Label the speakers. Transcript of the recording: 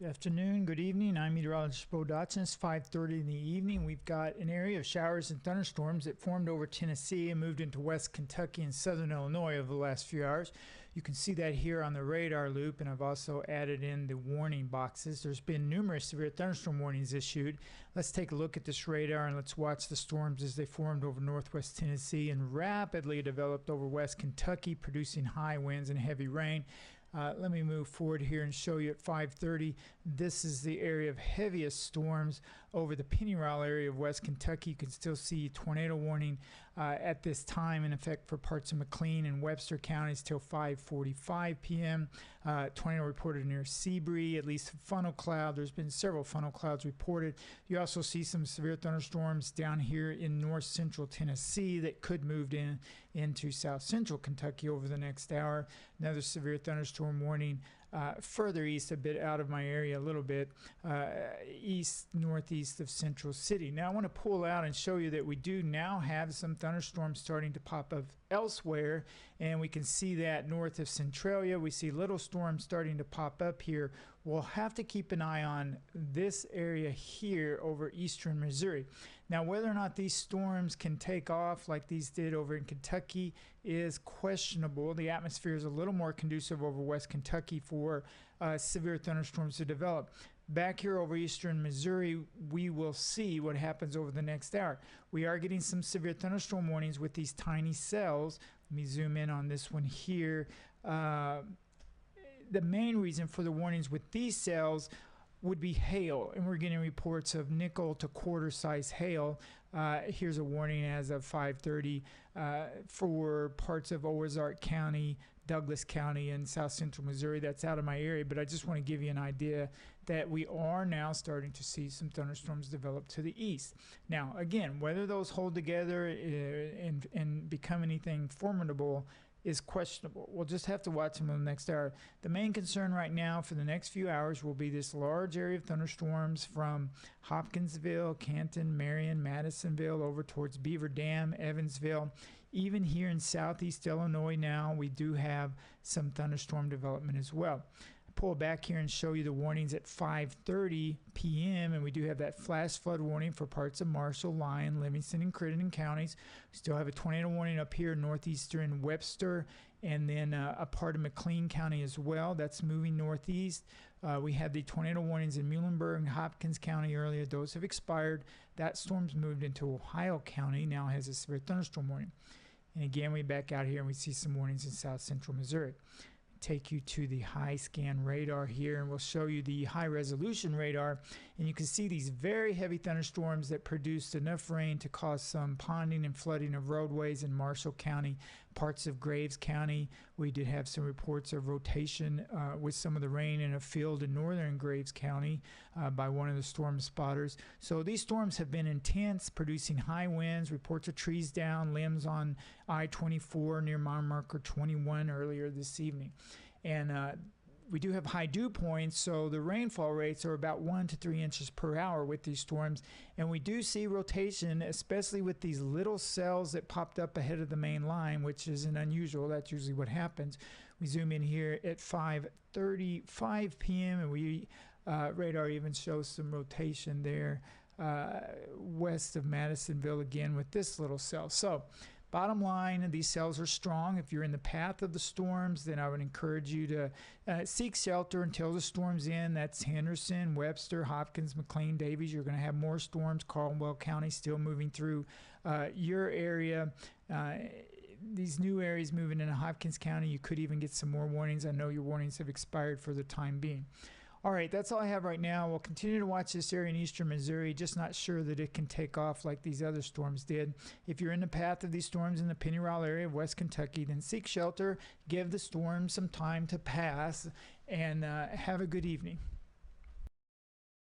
Speaker 1: Good afternoon, good evening. I'm meteorologist Bo Dotson. It's 5:30 in the evening. We've got an area of showers and thunderstorms that formed over Tennessee and moved into west Kentucky and southern Illinois over the last few hours. You can see that here on the radar loop, and I've also added in the warning boxes. There's been numerous severe thunderstorm warnings issued. Let's take a look at this radar and let's watch the storms as they formed over northwest Tennessee and rapidly developed over west Kentucky, producing high winds and heavy rain. Let me move forward here and show you at 5:30. This is the area of heaviest storms over the Pennyrile area of west Kentucky. You can still see tornado warning at this time in effect for parts of McLean and Webster counties till 5:45 p.m. Tornado reported near Seabury, at least a funnel cloud. There's been several funnel clouds reported. You also see some severe thunderstorms down here in north central Tennessee that could move into south central Kentucky over the next hour. Another severe thunderstorm warning further east, a bit out of my area a little bit, east northeast of Central City. Now I want to pull out and show you that we do now have some thunderstorms starting to pop up elsewhere, and we can see that north of Centralia. We see little storms starting to pop up here. We'll have to keep an eye on this area here over eastern Missouri. Now whether or not these storms can take off like these did over in Kentucky is questionable. The atmosphere is a little more conducive over west Kentucky for severe thunderstorms to develop. Back here over eastern Missouri, we will see what happens over the next hour. We are getting some severe thunderstorm warnings with these tiny cells. Let me zoom in on this one here. The main reason for the warnings with these cells would be hail, and we're getting reports of nickel to quarter size hail. Here's a warning as of 5:30 for parts of Ozark County, Douglas County, and south central Missouri. That's out of my area, but I just want to give you an idea that we are now starting to see some thunderstorms develop to the east. Now again, whether those hold together and become anything formidable is questionable. We'll just have to watch them in the next hour. The main concern right now for the next few hours will be this large area of thunderstorms from Hopkinsville, Canton, Marion, Madisonville over towards Beaver Dam, Evansville. Even here in southeast Illinois now, we do have some thunderstorm development as well. Pull back here and show you the warnings at 5:30 p.m. and we do have that flash flood warning for parts of Marshall, Lyon, Livingston, and Crittenden counties. We still have a tornado warning up here in northeastern Webster, and then a part of McLean County as well. That's moving northeast. We had the tornado warnings in Muhlenberg and Hopkins County earlier. Those have expired. That storm's moved into Ohio County, now has a severe thunderstorm warning. And again, we back out here and we see some warnings in south central Missouri. Take you to the high scan radar here, and we'll show you the high resolution radar, and you can see these very heavy thunderstorms that produced enough rain to cause some ponding and flooding of roadways in Marshall County, parts of Graves County. We did have some reports of rotation with some of the rain in a field in northern Graves County by one of the storm spotters. So these storms have been intense, producing high winds, reports of trees down, limbs on I-24 near mile marker 21 earlier this evening. And we do have high dew points, so the rainfall rates are about 1 to 3 inches per hour with these storms. And we do see rotation, especially with these little cells that popped up ahead of the main line, which isn't unusual. That's usually what happens. We zoom in here at 5:35 p.m. and we radar even shows some rotation there west of Madisonville again with this little cell. So bottom line, these cells are strong. If you're in the path of the storms, then I would encourage you to seek shelter until the storm's in. That's Henderson, Webster, Hopkins, McLean, Davies. You're going to have more storms. Caldwell County still moving through your area. These new areas moving into Hopkins County, you could even get some more warnings. I know your warnings have expired for the time being. All right, that's all I have right now. We'll continue to watch this area in eastern Missouri, just not sure that it can take off like these other storms did. If you're in the path of these storms in the Pennyrile area of west Kentucky, then seek shelter, give the storm some time to pass, and have a good evening.